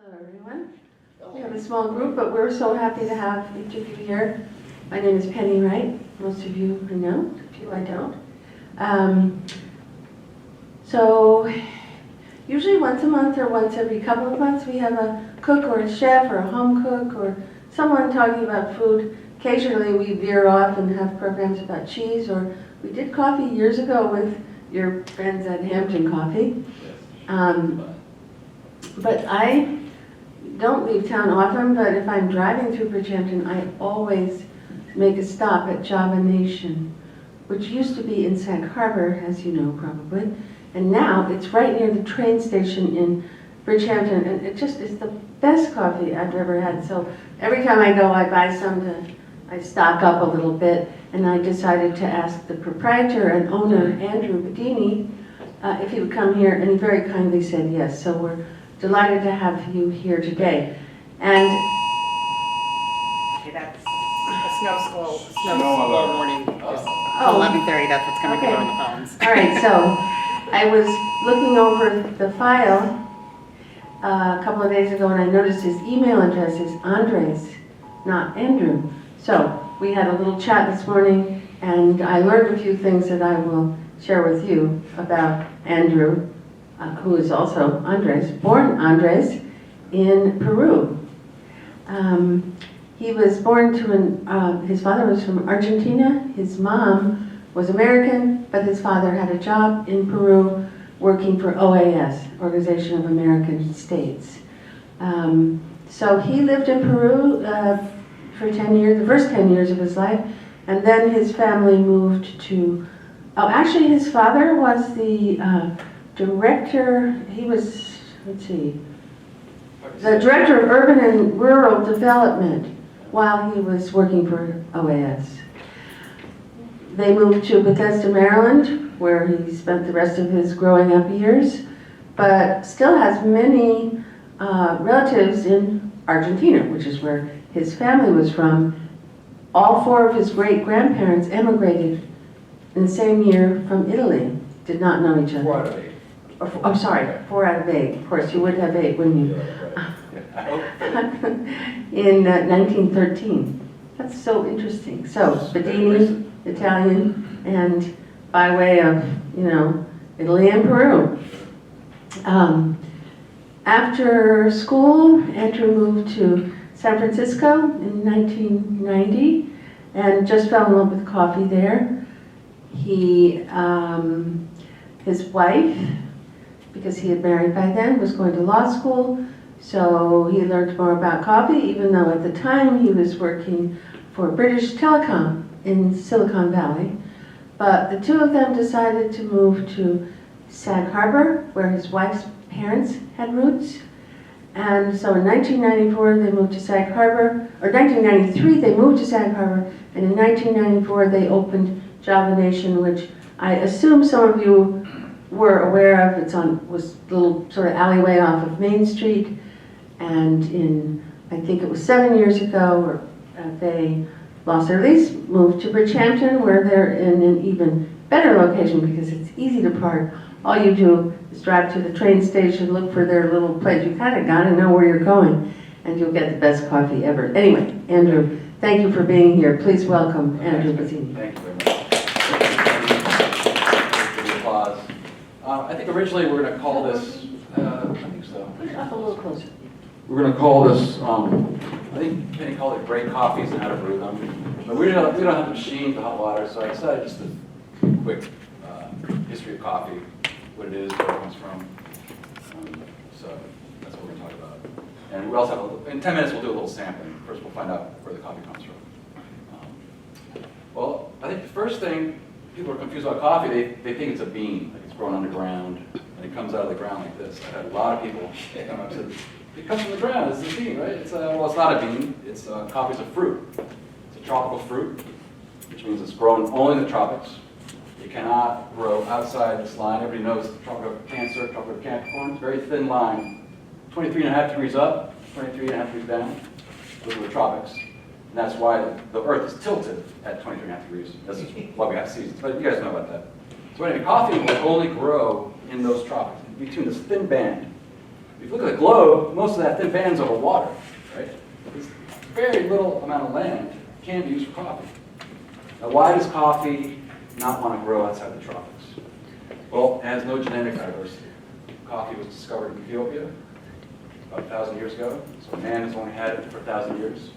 Hello, everyone. We have a small group, but we're so happy to have each of you here. My name is Penny Wright. Most of you I know, a few I don't. So usually once a month or once every couple of months we have a cook or a chef or a home cook or someone talking about food. Occasionally we veer off and have programs about cheese, or we did coffee years ago with your friends at Hampton Coffee. But I don't leave town often, but if I'm driving through Bridgehampton, I always make a stop at Java Nation, which used to be in Sag Harbor, as you know probably, and now it's right near the train station in Bridgehampton, and it just is the best coffee I've ever had. So every time I go, I buy some I stock up a little bit, and I decided to ask the proprietor and owner, Andrew Bedini, if he would come here, and he very kindly said yes. So we're delighted to have you here today. And okay, that's a snow school warning. Oh. 11:30, that's what's coming Okay. on the phones. all right, so I was looking over the file a couple of days ago, and I noticed his email address is Andres, not Andrew. So we had a little chat this morning, and I learned a few things that I will share with you about Andrew, who is also Andres, born Andres, in Peru. He was born to his father was from Argentina. His mom was American, but his father had a job in Peru working for OAS, Organization of American States. So he lived in Peru for 10 years, the first 10 years of his life, and then his family moved to, actually his father was the director, he was, let's see, the director of urban and rural development while he was working for OAS. They moved to Bethesda, Maryland, where he spent the rest of his growing up years, but still has many relatives in Argentina, which is where his family was from. All four of his great-grandparents emigrated in the same year from Italy, did not know each other. 4 out of 8. I'm sorry, 4 out of 8. Of course, you would have 8, wouldn't you? In 1913. That's so interesting. So, Bedini, Italian, and by way of, Italy and Peru. After school, Andrew moved to San Francisco in 1990 and just fell in love with coffee there. His wife, because he had married by then, was going to law school, so he learned more about coffee, even though at the time he was working for British Telecom in Silicon Valley. But the two of them decided to move to Sag Harbor, where his wife's parents had roots. And so in 1994 they moved to Sag Harbor, or 1993 they moved to Sag Harbor, and in 1994 they opened Java Nation, which I assume some of you were aware of. Was a little sort of alleyway off of Main Street, and I think it was 7 years ago, they lost their lease, moved to Bridgehampton, where they're in an even better location because it's easy to park. All you do is drive to the train station, look for their little place. You kind of got to know where you're going, and you'll get the best coffee ever. Anyway, Andrew, thank you for being here. Please welcome Andrew Bedini. Thank you very much. Applause. I think originally we were going to call this, I think so. Put it up a little closer. We're going to call this, I think Penny called it great coffees and how to brew them. But we don't have the machine, the hot water, so I decided just a quick history of coffee, what it is, where it comes from. So that's what we're going to talk about. And we also have, in 10 minutes we'll do a little sampling. First we'll find out where the coffee comes from. Well, I think the first thing, people are confused about coffee, they think it's a bean, like it's grown underground, and it comes out of the ground like this. I've had a lot of people come up to, it comes from the ground, it's a bean, right? Well, it's not a bean, it's coffee's a fruit. It's a tropical fruit, which means it's grown only in the tropics. It cannot grow outside this line. Everybody knows the tropic of Cancer, tropic of Capricorn, it's a very thin line. 23.5 degrees up, 23.5 degrees down, those are the tropics. And that's why the Earth is tilted at 23.5 degrees. That's why we have seasons, but you guys know about that. So anyway, coffee will only grow in those tropics, between this thin band. If you look at the globe, most of that thin band's over water, right? There's very little amount of land can be used for coffee. Now, why does coffee not want to grow outside the tropics? Well, it has no genetic diversity. Coffee was discovered in Ethiopia about 1,000 years ago, so man has only had it for 1,000 years.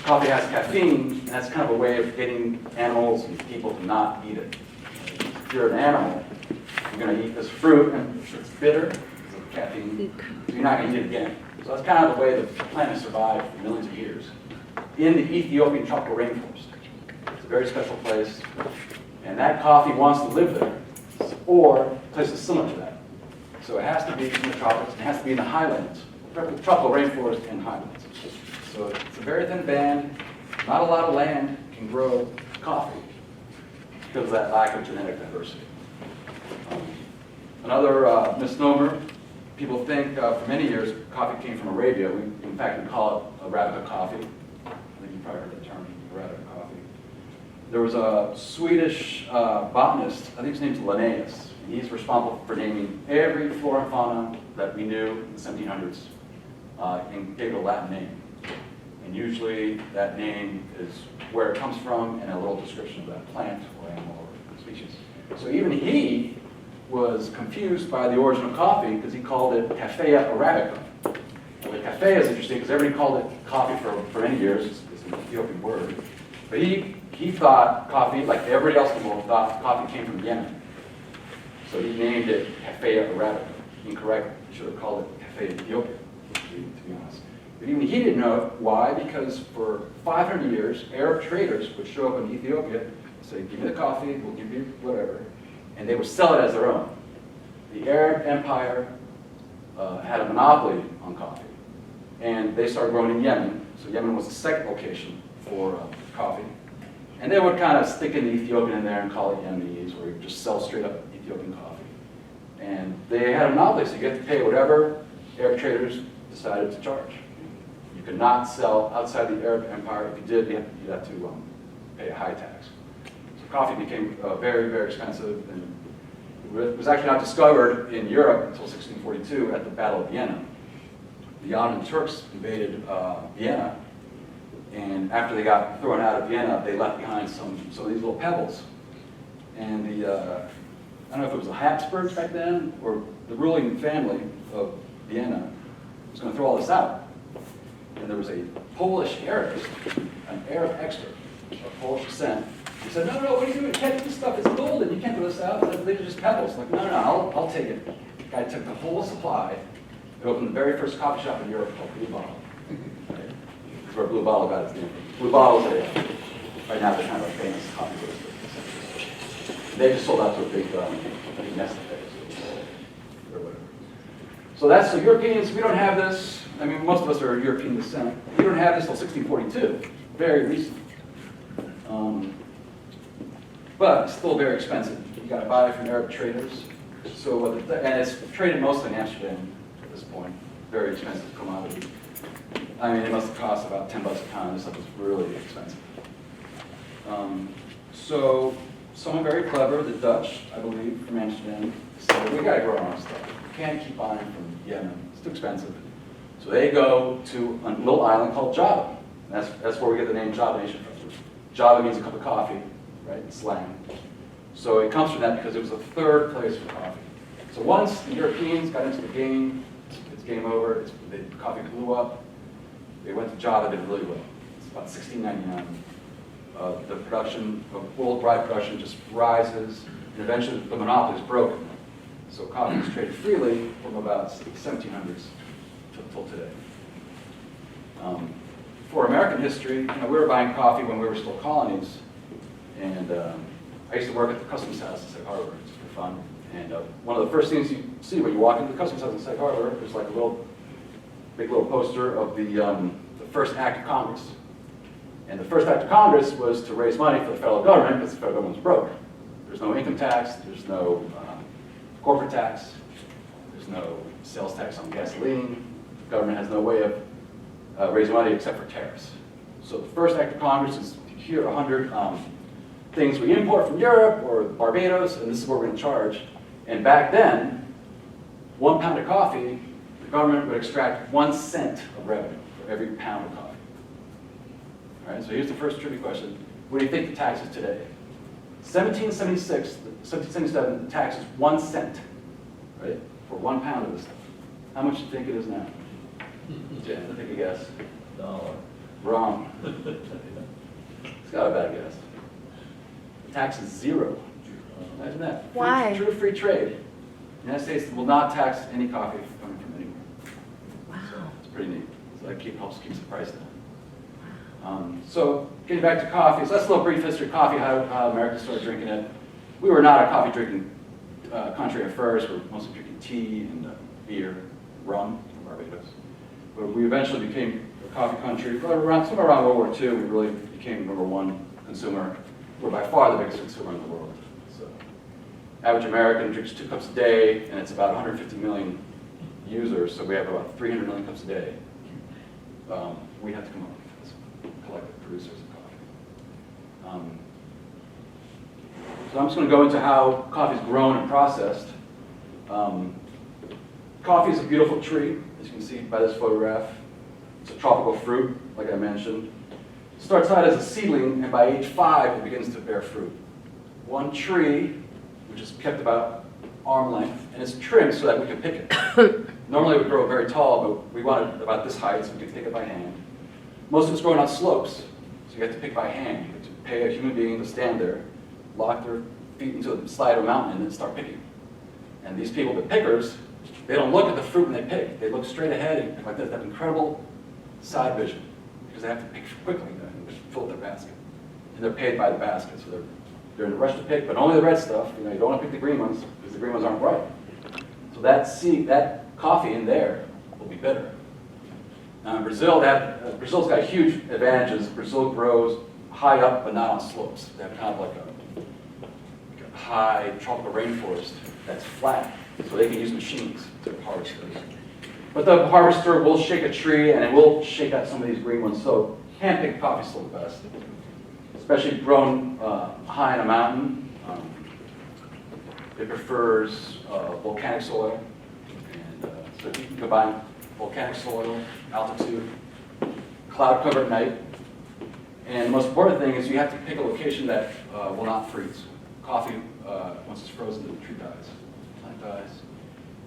Coffee has caffeine, and that's kind of a way of getting animals and people to not eat it. If you're an animal, you're going to eat this fruit, and it's bitter because of caffeine, so you're not going to eat it again. So that's kind of the way the plant has survived for millions of years. In the Ethiopian tropical rainforest. It's a very special place, and that coffee wants to live there, or places similar to that. So it has to be in the tropics, and it has to be in the highlands, tropical rainforest and highlands. So it's a very thin band, not a lot of land can grow coffee because of that lack of genetic diversity. Another misnomer, people think for many years coffee came from Arabia. In fact, we call it Arabica coffee. I think you've probably heard the term, Arabica coffee. There was a Swedish botanist, I think his name's Linnaeus, and he's responsible for naming every flora and fauna that we knew in the 1700s and gave it a Latin name. And usually that name is where it comes from and a little description of that plant or animal or species. So even he was confused by the origin of coffee because he called it Caffea arabica. Well, the cafe is interesting because everybody called it coffee for many years. It's an Ethiopian word. But he thought coffee, like everybody else in the world, thought coffee came from Yemen. So he named it Caffea arabica. Incorrect. He should have called it Caffea Ethiopia, to be honest. But even he didn't know why, because for 500 years, Arab traders would show up in Ethiopia and say, give me the coffee, we'll give you whatever, and they would sell it as their own. The Arab Empire had a monopoly on coffee, and they started growing in Yemen. So Yemen was the second location for coffee. And they would kind of stick in the Ethiopian in there and call it Yemenese, or just sell straight up Ethiopian coffee. And they had a monopoly, so you get to pay whatever Arab traders decided to charge. You could not sell outside the Arab Empire. If you did, you'd have to pay a high tax. So coffee became very, very expensive, and it was actually not discovered in Europe until 1642 at the Battle of Vienna. The Ottoman Turks invaded Vienna, and after they got thrown out of Vienna, they left behind some of these little pebbles. And I don't know if it was the Habsburgs back then, or the ruling family of Vienna was going to throw all this out. And there was a Polish Arabist, an Arab expert of Polish descent. He said, no, what are you doing? You can't do this stuff. It's golden. You can't throw this out. These are just pebbles. Like, no, I'll take it. The guy took the whole supply and opened the very first coffee shop in Europe called Blue Bottle. That's where Blue Bottle got its name. Blue Bottle is right now they're kind of a famous coffee roaster. They just sold out to a big Nestle or whatever. So that's the Europeans. We don't have this. I mean, most of us are European descent. We don't have this until 1642, very recent. But it's still very expensive. You got to buy it from Arab traders. So, and it's traded mostly in Amsterdam at this point. Very expensive commodity. I mean, it must have cost about $10 a pound. This stuff was really expensive. So, someone very clever, the Dutch, I believe, from Amsterdam, said, we got to grow our own stuff. We can't keep buying from Yemen. It's too expensive. So they go to a little island called Java. That's where we get the name Java Nation from. Java means a cup of coffee, right, in slang. So it comes from that because it was the third place for coffee. So once the Europeans got into the game, it's game over, the coffee blew up, they went to Java, did really well. It's about 1699. The production, worldwide production just rises, and eventually the monopoly is broken. So coffee is traded freely from about 1700s till today. For American history, we were buying coffee when we were still colonies, and I used to work at the customs house in Sag Harbor, just for fun. And one of the first things you see when you walk into the customs house in Sag Harbor, there's like a big little poster of the first act of Congress. And the first act of Congress was to raise money for the federal government because the federal government was broke. There's no income tax, there's no corporate tax, there's no sales tax on gasoline. The government has no way of raising money except for tariffs. So the first act of Congress is here 100 things we import from Europe or Barbados, and this is what we're going to charge. And back then, 1 pound of coffee, the government would extract 1 cent of revenue for every pound of coffee. All right, so here's the first trivia question. What do you think the tax is today? 1777, the tax is 1 cent, right, for 1 pound of this stuff. How much do you think it is now? Jen, take a guess. $1. Wrong. It's got a bad guess. The tax is 0. Imagine that. Why? True free trade. The United States will not tax any coffee coming from anywhere. Wow. It's pretty neat. So that helps keep the price down. So getting back to coffee, so that's a little brief history of coffee, how America started drinking it. We were not a coffee drinking country at first. We were mostly drinking tea and beer, rum from Barbados. But we eventually became a coffee country. Somewhere around World War II, we really became #1 consumer. We're by far the biggest consumer in the world. So, average American drinks 2 cups a day, and it's about 150 million users, so we have about 300 million cups a day. We have to come up with this collective producers of coffee. So I'm just going to go into how coffee is grown and processed. Coffee is a beautiful tree, as you can see by this photograph. It's a tropical fruit, like I mentioned. It starts out as a seedling, and by age 5, it begins to bear fruit. One tree, which is kept about arm length, and it's trimmed so that we can pick it. Normally it would grow very tall, but we want it about this height, so we can pick it by hand. Most of it's growing on slopes, so you have to pick by hand. You have to pay a human being to stand there, lock their feet into the slide of a mountain, and then start picking. And these people, the pickers, they don't look at the fruit when they pick. They look straight ahead and pick like this. They have incredible side vision, because they have to pick quickly and fill up their basket. And they're paid by the basket, so they're in a rush to pick, but only the red stuff. You don't want to pick the green ones, because the green ones aren't ripe. So that coffee in there will be bitter. Now in Brazil, Brazil's got huge advantages. Brazil grows high up, but not on slopes. They have kind of like a high tropical rainforest that's flat, so they can use machines to harvest those. But the harvester will shake a tree, and it will shake out some of these green ones, so hand-picked coffee is still the best. Especially grown high in a mountain. It prefers volcanic soil, and so if you can combine volcanic soil, altitude, cloud cover at night, and the most important thing is you have to pick a location that will not freeze. Coffee, once it's frozen, the tree dies, the plant dies.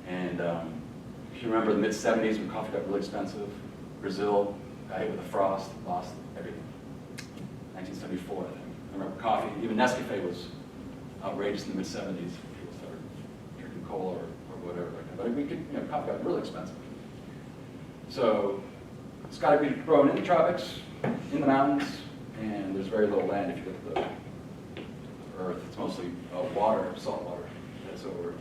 And if you remember the mid-'70s when coffee got really expensive, Brazil got hit with a frost, lost everything. 1974, I think. I remember coffee, even Nescafe was outrageous in the mid-'70s. People started drinking cola or whatever like that. But coffee got really expensive. So it's got to be grown in the tropics, in the mountains, and there's very little land if you look at the earth. It's mostly water, salt water that's over.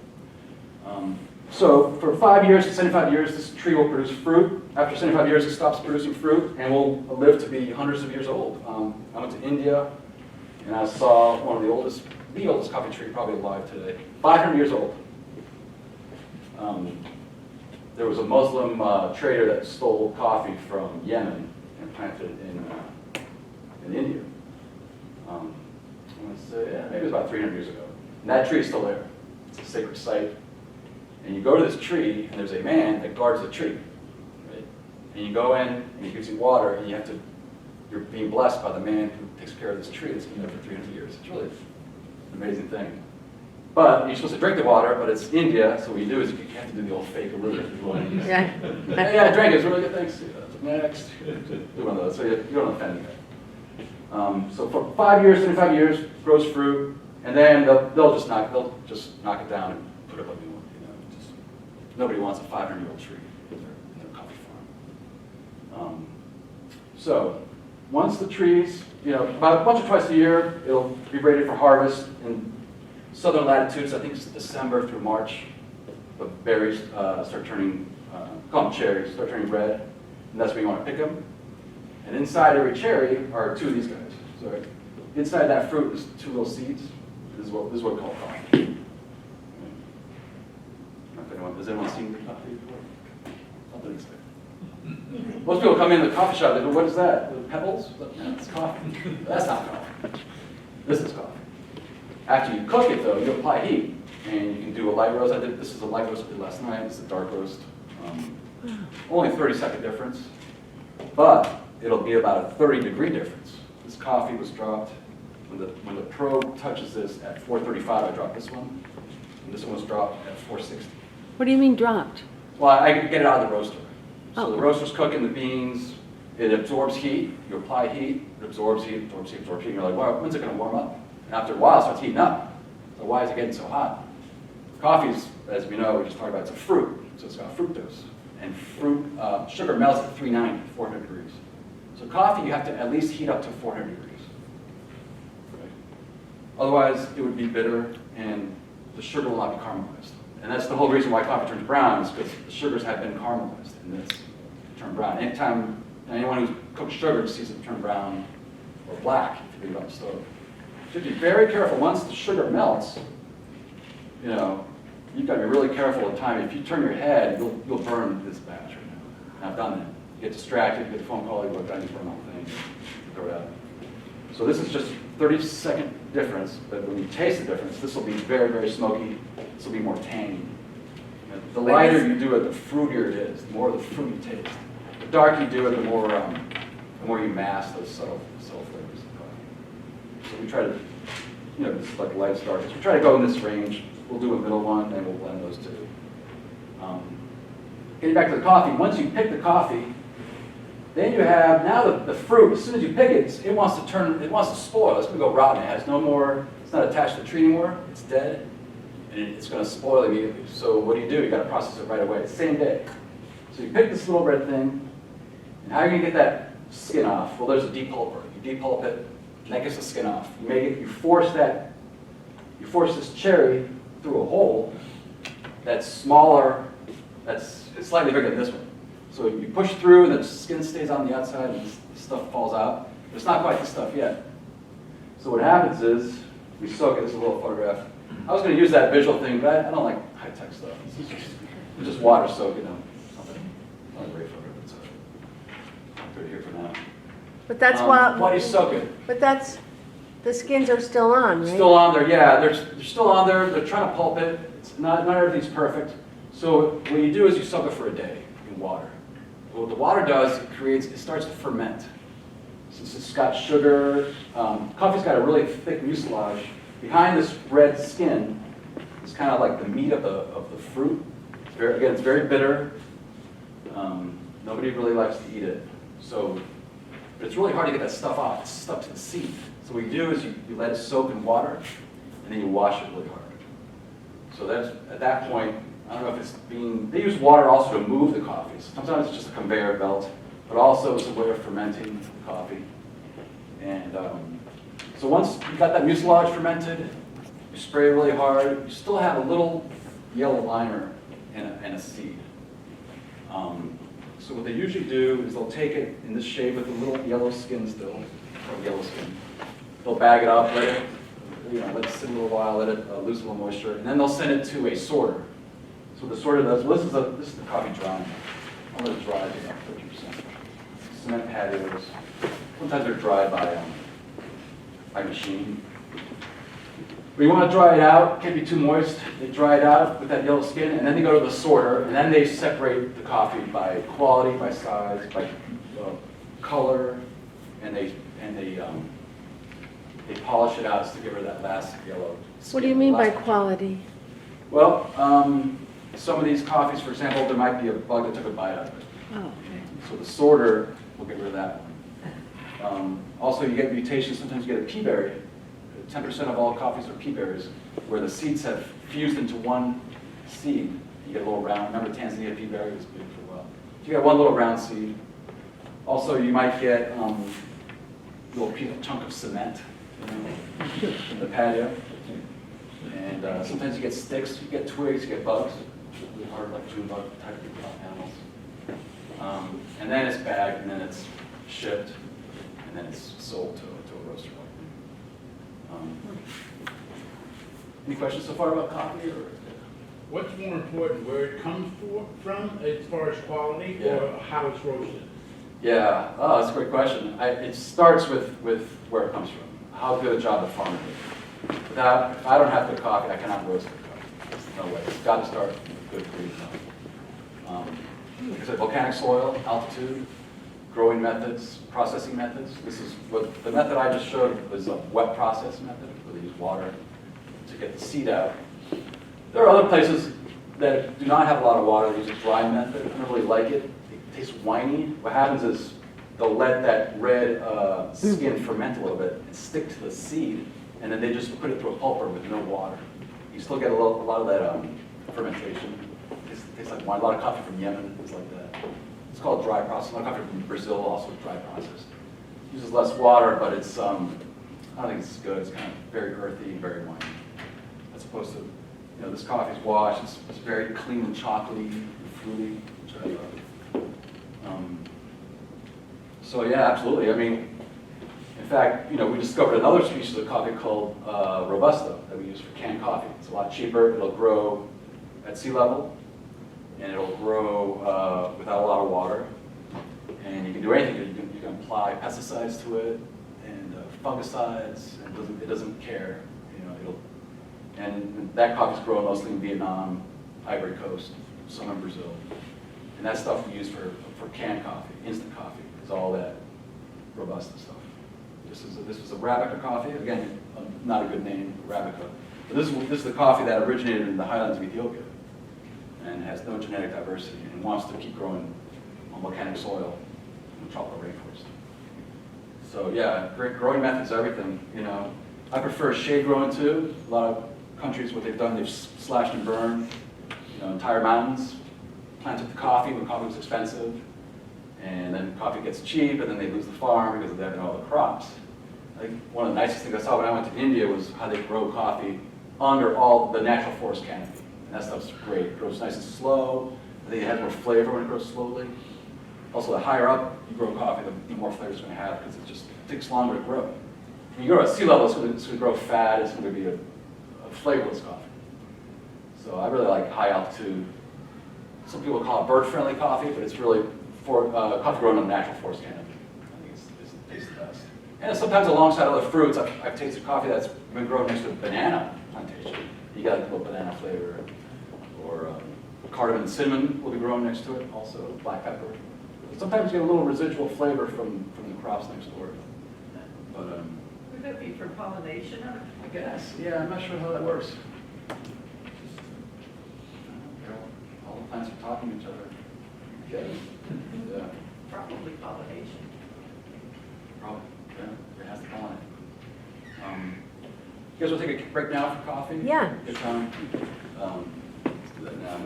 So for 5 years to 75 years, this tree will produce fruit. After 75 years, it stops producing fruit and will live to be hundreds of years old. I went to India, and I saw one of the oldest coffee tree probably alive today, 500 years old. There was a Muslim trader that stole coffee from Yemen and planted it in India. I want to say, maybe it was about 300 years ago. And that tree is still there. It's a sacred site. And you go to this tree, and there's a man that guards the tree. Right? And you go in, and he gives you water, and you're being blessed by the man who takes care of this tree that's been there for 300 years. It's really an amazing thing. But you're supposed to drink the water, but it's India, so what you do is you have to do the old fake allure. Yeah. Yeah, I drank it. It's really good. Thanks. Next. Do one of those, so you don't offend me. So for 5 years, 75 years, grows fruit, and then they'll just knock it down and put up a new one. Nobody wants a 500-year-old tree in their coffee farm. So once the trees, about once or twice a year, it'll be ready for harvest. In southern latitudes, I think it's December through March, the berries start turning, call them cherries, start turning red, and that's when you want to pick them. And inside every cherry are 2 of these guys. So inside that fruit is 2 little seeds. This is what we call coffee. Has anyone seen coffee before? Something exciting. Most people come in the coffee shop, they go, what is that? The pebbles? No, it's coffee. That's not coffee. This is coffee. After you cook it, though, you apply heat. And you can do a light roast. This is a light roast I did last night. This is a dark roast. Only 30-second difference, but it'll be about a 30-degree difference. This coffee was dropped, when the probe touches this at 435, I dropped this one. And this one was dropped at 460. What do you mean dropped? Well, I could get it out of the roaster. So Oh. the roaster's cooking the beans. It absorbs heat. You apply heat. It absorbs heat, absorbs heat, absorbs heat. And you're like, well, when's it going to warm up? And after a while, it starts heating up. So why is it getting so hot? Coffee's, as we know, we just talked about, it's a fruit. So it's got fructose. And sugar melts at 390, 400 degrees. So coffee, you have to at least heat up to 400 degrees. Right? Otherwise, it would be bitter and the sugar will not be caramelized. And that's the whole reason why coffee turns brown, is because the sugars have been caramelized and it's turned brown. Anyone who's cooked sugar sees it turn brown or black if you leave it on the stove. So be very careful. Once the sugar melts, you've got to be really careful at the time. If you turn your head, you'll burn this batch right now. And I've done that. You get distracted, you get a phone call, you look down, you burn the whole thing, you throw it out. So this is just a 30-second difference, but when you taste the difference, this will be very, very smoky. This will be more tangy. The lighter you do it, the fruitier it is, the more of the fruit you taste. The darker you do it, the more you mask those subtle flavors of coffee. So we try to, this is like light starches. We try to go in this range. We'll do a middle one, and we'll blend those two. Getting back to the coffee, once you pick the coffee, then you have, now the fruit, as soon as you pick it, it wants to spoil. It's going to go rotten. It has no more, it's not attached to the tree anymore. It's dead, and it's going to spoil immediately. So what do? You got to process it right away, same day. So you pick this little red thing, and how are you going to get that skin off? Well, there's a depulper. You depulp it, and that gets the skin off. You force this cherry through a hole that's smaller, it's slightly bigger than this one. So you push through, and the skin stays on the outside, and this stuff falls out. But it's not quite the stuff yet. So what happens is, we soak it. This is a little photograph. I was going to use that visual thing, but I don't like high-tech stuff. It's just water soak, something. Not a great photo, but I'll put it here for now. But that's why do you soak it? But the skins are still on, right? Still on there, yeah. They're still on there. They're trying to pulp it. It's not everything's perfect. So what you do is you soak it for a day in water. What the water does, it starts to ferment. Since it's got sugar, coffee's got a really thick mucilage. Behind this red skin is kind of like the meat of the fruit. It's very bitter. Nobody really likes to eat it. So it's really hard to get that stuff off. It's stuck to the seed. So what you do is you let it soak in water, and then you wash it really hard. So at that point, I don't know if it's they use water also to move the coffee. Sometimes it's just a conveyor belt, but also it's a way of fermenting coffee. And so once you got that mucilage fermented, you spray really hard, you still have a little yellow liner and a seed. So what they usually do is they'll take it in this shape with a little yellow skin still, or yellow skin. They'll bag it up, let it sit a little while, let it lose a little moisture, and then they'll send it to a sorter. So the sorter does, this is the coffee drying. I'll let it dry to about 50%. Cement patios. Sometimes they're dried by machine. But you want to dry it out, can't be too moist. They dry it out with that yellow skin, and then they go to the sorter, and then they separate the coffee by quality, by size, by color, and they polish it out to give her that last yellow skin. What do you mean by quality? Well, some of these coffees, for example, there might be a bug that took a bite out of it. Oh, okay. So the sorter will get rid of that one. Also, you get mutations. Sometimes you get a pea berry. 10% of all coffees are pea berries, where the seeds have fused into one seed. You get a little round. Remember Tanzania pea berry was big for a while. You get one little round seed. Also, you might get a little chunk of cement in the patio. And sometimes you get sticks, you get twigs, you get bugs. It's really hard, like June bug type of animals. And then it's bagged, and then it's shipped, and then it's sold to a roaster. Any questions so far about coffee? Or? What's more important, where it comes from as far as quality, or how it's roasted? Yeah, that's a great question. It starts with where it comes from. How good a job the farmer did. If I don't have good coffee, I cannot roast good coffee. no way. It's got to start with good breed. Like I said, volcanic soil, altitude, growing methods, processing methods. This is what the method I just showed was a wet process method, where they use water to get the seed out. There are other places that do not have a lot of water. They use a dry method. I don't really like it. It tastes whiny. What happens is they'll let that red skin ferment a little bit and stick to the seed, and then they just put it through a pulper with no water. You still get a lot of that fermentation. It tastes like wine. A lot of coffee from Yemen, things like that. It's called a dry process. A lot of coffee from Brazil, also a dry process. It uses less water, but it's I don't think it's good. It's kind of very earthy and very winey. As opposed to, this coffee's washed. It's very clean and chocolatey and fruity, which I love. So yeah, absolutely. I mean, in fact, we discovered another species of coffee called Robusta that we use for canned coffee. It's a lot cheaper. It'll grow at sea level, and it'll grow without a lot of water. And you can do anything. You can apply pesticides to it and fungicides, and it doesn't care. And that coffee's grown mostly in Vietnam, Ivory Coast, some in Brazil. And that stuff we use for canned coffee, instant coffee, is all that Robusta stuff. This is a Arabica coffee. Again, not a good name, Arabica. But this is the coffee that originated in the highlands of Ethiopia and has no genetic diversity and wants to keep growing on volcanic soil in the tropical rainforest. So yeah, great growing methods, everything. I prefer shade growing too. A lot of countries, what they've done, they've slashed and burned, entire mountains, planted the coffee when coffee was expensive, and then coffee gets cheap, and then they lose the farm because they have all the crops. I think one of the nicest things I saw when I went to India was how they grow coffee under all the natural forest canopy. And that stuff's great. It grows nice and slow. I think it has more flavor when it grows slowly. Also, the higher up you grow coffee, the more flavor it's going to have because it just takes longer to grow. When you grow at sea level, it's going to grow fat. It's going to be a flavorless coffee. So I really like high altitude. Some people call it bird-friendly coffee, but it's really coffee grown on natural forest canopy. I think it tastes the best. And sometimes alongside other fruits, I've tasted coffee that's been grown next to a banana plantation. You got a little banana flavor, or cardamom and cinnamon will be grown next to it. Also black pepper. Sometimes you get a little residual flavor from the crops next door. But Would that be for pollination? I guess, yeah, I'm not sure how that works. All the plants are talking to each other. Okay. Yeah. Probably pollination. Probably, yeah, it has to pollinate. You guys want to take a break now for coffee? Yeah. Good time? Let's do that now.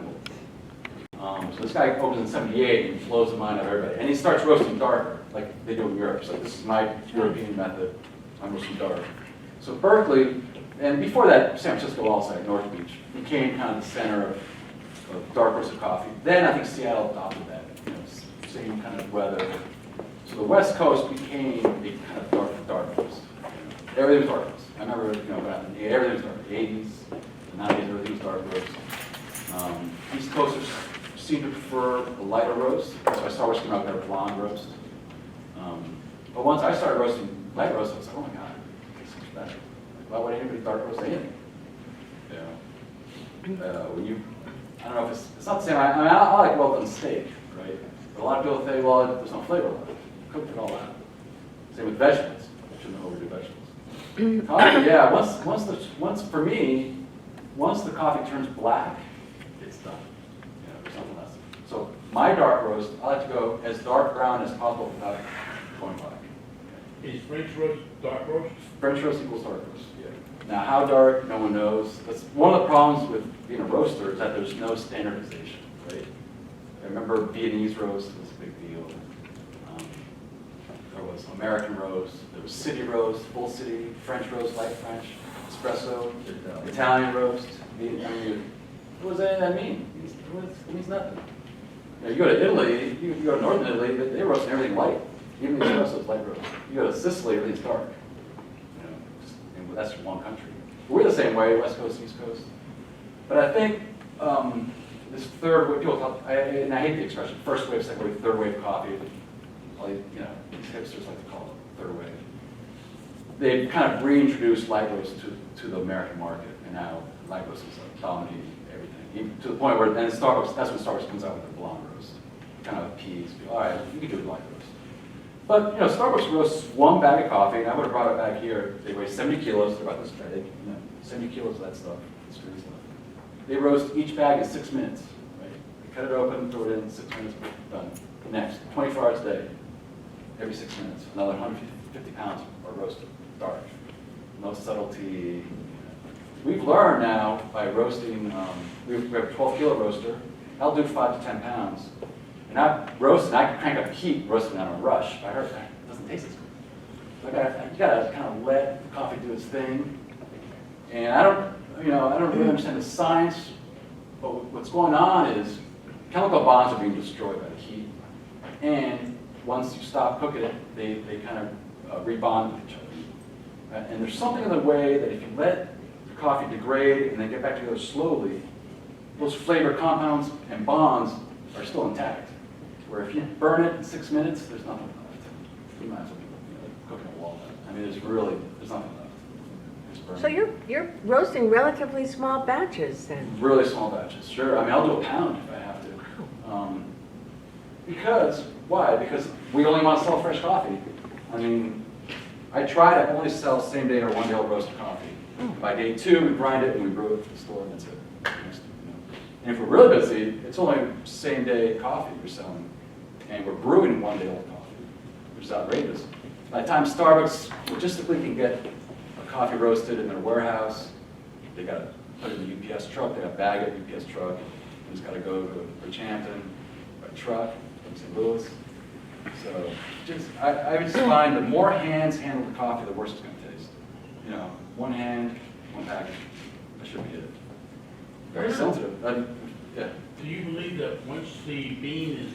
So this guy opens in 78 and blows the mind of everybody. And he starts roasting darker, like they do in Europe. So this is my European method. I'm roasting dark. So Berkeley, and before that, San Francisco also, North Beach, became kind of the center of dark roasted coffee. Then I think Seattle adopted that, same kind of weather. So the West Coast became a kind of dark roast. Everything was dark roast. I remember, everything was dark. The 80s, the 90s, everything was dark roast. East Coasters seem to prefer a lighter roast, so I started roasting out their blonde roast. But once I started roasting light roast, I was like, oh my god, this is better. Why would anybody dark roast anything? I don't know if it's not the same. I like well done steak, right? But a lot of people say, well, there's no flavor left. Cooked and all that. Same with vegetables. I shouldn't overdo vegetables. Coffee, yeah. Once the coffee turns black, it's done. There's nothing less. So my dark roast, I like to go as dark brown as possible without going black. Is French roast dark roast? French roast equals dark roast, yeah. Now, how dark, no one knows. That's one of the problems with being a roaster is that there's no standardization, right? I remember Viennese roast was a big deal. There was American roast, there was city roast, full city, French roast, light French, espresso, Italian roast. What does any of that mean? It means nothing. You go to Italy, you go to northern Italy, they roast everything light. Even the espresso is light roast. You go to Sicily, everything's dark. That's one country. We're the same way, West Coast, East Coast. But I think this third wave, people talk, and I hate the expression, first wave, second wave, third wave coffee. These hipsters like to call it third wave. They've kind of reintroduced light roast to the American market, and now light roast is dominating every To the point where, and Starbucks, that's when Starbucks comes out with the blonde roast. Kind of appease people. All right, you can do a light roast. But, you know, Starbucks roasts one bag of coffee, and I would have brought it back here. They weigh 70 kilos, they're about this big, 70 kilos of that stuff, this good stuff. They roast each bag in 6 minutes, right? They cut it open, throw it in, 6 minutes, done. Next, 24 hours a day, every 6 minutes, another 150 pounds are roasted, starch. No subtlety. We've learned now by roasting, we have a 12-kilo roaster. I'll do 5 to 10 pounds. And I roast, and I can crank up heat roasting on a rush. I heard that it doesn't taste as good. So you gotta kind of let the coffee do its thing. And I don't really understand the science, but what's going on is chemical bonds are being destroyed by the heat. And once you stop cooking it, they kind of rebond with each other. And there's something in the way that if you let the coffee degrade and then get back together slowly, those flavor compounds and bonds are still intact. Where if you burn it in 6 minutes, there's nothing left. You might as well be cooking a walnut. I mean, there's nothing left. It's burning. So you're roasting relatively small batches then? Really small batches, sure. I mean, I'll do a pound if I have to. Why? Because we only want to sell fresh coffee. I mean, I try to only sell same day or 1 day old roasted coffee. By day 2, we grind it and we brew it for the store, and that's it. And if we're really busy, it's only same day coffee we're selling. And we're brewing 1 day old coffee, which is outrageous. By the time Starbucks logistically can get a coffee roasted in their warehouse, they got to put it in the UPS truck, they got to bag it in the UPS truck, and it's got to go to Bridgehampton by truck from St. Louis. So I just find the more hands handle the coffee, the worse it's going to taste. You know, one hand, one package. That should be it. Very sensitive. Yeah. Do you believe that once the bean is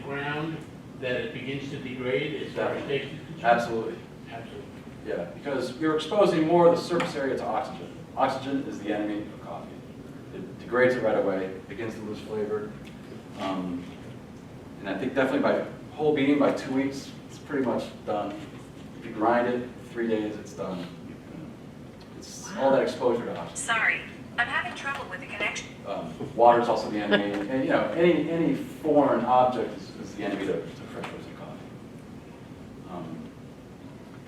ground, that it begins to degrade as far as taste is concerned? Absolutely. Absolutely. Yeah, because you're exposing more of the surface area to oxygen. Oxygen is the enemy of coffee. It degrades it right away, begins to lose flavor. And I think definitely by whole bean, by 2 weeks, it's pretty much done. If you grind it, 3 days, it's done. It's all that exposure to oxygen. Sorry, I'm having trouble with the connection. Water is also the enemy, and you know, any foreign object is the enemy to fresh roasted coffee.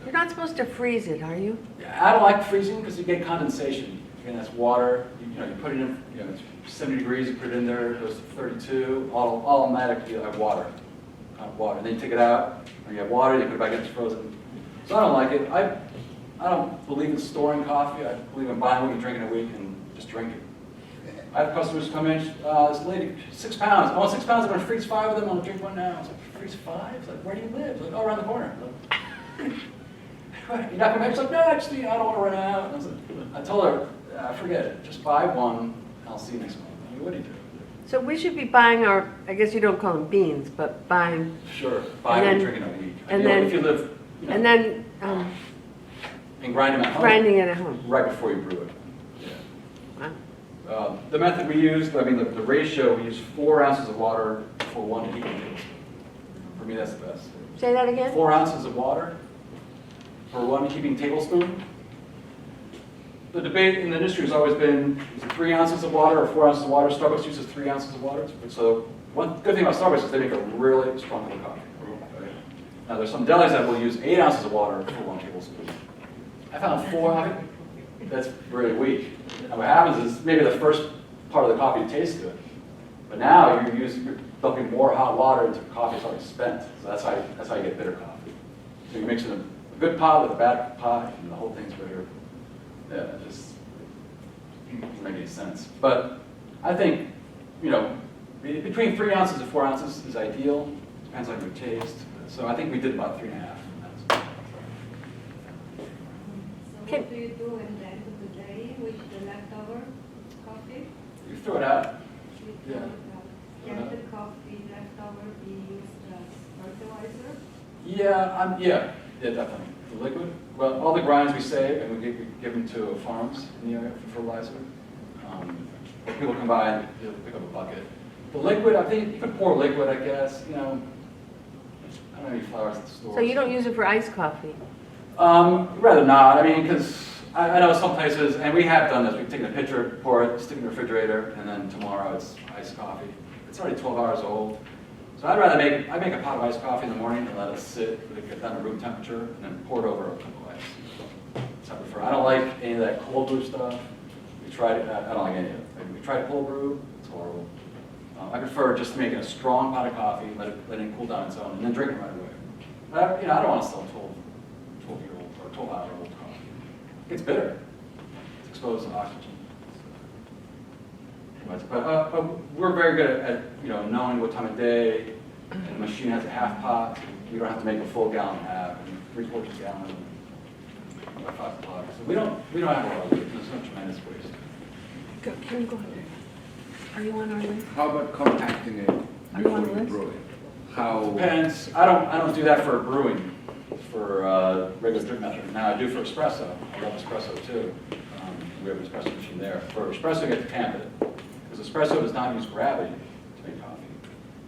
You're not supposed to freeze it, are you? I don't like freezing because you get condensation. Again, that's water. You put it in, it's 70 degrees, you put it in there, it goes to 32, automatically you have water. Water. Then you take it out, and you have water, you put it back in, it's frozen. So I don't like it. I don't believe in storing coffee. I believe in buying what you drink in a week and just drink it. I have customers come in, this lady, 6 pounds. I want 6 pounds, I'm going to freeze 5 of them, I'm going to drink one now. I was like, freeze 5? It's like, where do you live? It's like, oh, around the corner. Like, you're not coming back? She's like, no, I don't want to run out. I told her, forget it, just buy one, and I'll see you next month. I mean, what do you do? So we should be buying I guess you don't call them beans, but buying, Sure, buy And one, then- drink in a week. and You know, then- if you live, and then and grind them at home. grinding it at home. Right before you brew it. Yeah. Wow. The method we used, I mean, the ratio, we use 4 ounces of water for 1 heaping tablespoon. For me, that's the best. Say that again? 4 ounces of water for 1 heaping tablespoon. The debate in the industry has always been, is it 3 ounces of water or 4 ounces of water? Starbucks uses 3 ounces of water. So one good thing about Starbucks is they make a really strong cup of coffee. Right? Now there's some delis that will use 8 ounces of water for 1 tablespoon. I found 4 of it. That's really weak. And what happens is maybe the first part of the coffee tastes good, but now you're dumping more hot water into coffee that's already spent. So that's how you get bitter coffee. So you're mixing a good pot with a bad pot, and the whole thing's bitter. Yeah, it just doesn't make any sense. But I think, between 3 ounces and 4 ounces is ideal. Depends on your taste. So I think we did about 3.5 ounces. So what do you do at the end of the day with the leftover coffee? You throw it out. You Yeah. throw it out. Can the coffee leftover be used as fertilizer? Yeah, definitely. The liquid. Well, all the grinds we save and we give them to farms in the area for fertilizer. People come by and they'll pick up a bucket. The liquid, I think you could pour liquid, I guess. I don't have any flowers at the store. So you don't use it for iced coffee? Rather not. I mean, because I know some places, and we have done this, we've taken a pitcher, pour it, stick it in the refrigerator, and then tomorrow it's iced coffee. It's already 12 hours old. So I'd rather make a pot of iced coffee in the morning and let it sit, let it get down to room temperature, and then pour it over a cup of ice. So I prefer. I don't like any of that cold brew stuff. We tried it, I don't like any of it. We tried cold brew, it's horrible. I prefer just making a strong pot of coffee, let it cool down its own, and then drink it right away. But I don't want to sell 12-year-old or 12-hour-old coffee. It's bitter. It's exposed to oxygen. But we're very good at knowing what time of day, and the machine has a half pot. We don't have to make a full gallon half, and 3/4 gallon by 5 o'clock. So we don't have a lot of waste. There's no tremendous waste. Can you go ahead? Are you on our list? How about compacting it Are you before on the you list? brew it? How? Depends. I don't do that for brewing, for regular drip method. Now I do for espresso. I love espresso too. We have an espresso machine there. For espresso, you have to tamp it. Because espresso does not use gravity to make coffee.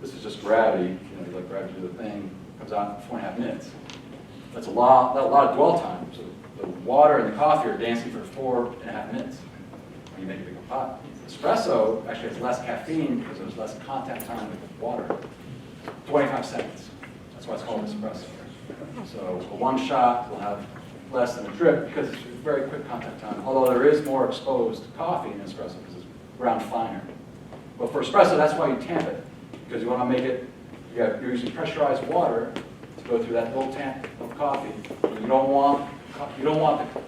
This is just gravity. You let gravity do the thing. Comes out in 4.5 minutes. That's a lot of dwell time. So the water and the coffee are dancing for 4.5 minutes when you make a big pot. Espresso actually has less caffeine because there's less contact time with the water. 25 seconds. That's why it's called espresso. So a one shot will have less than a drip because it's very quick contact time. Although there is more exposed coffee in espresso because it's ground finer. But for espresso, that's why you tamp it. Because you want to make it, you're using pressurized water to go through that little tank of coffee. You don't want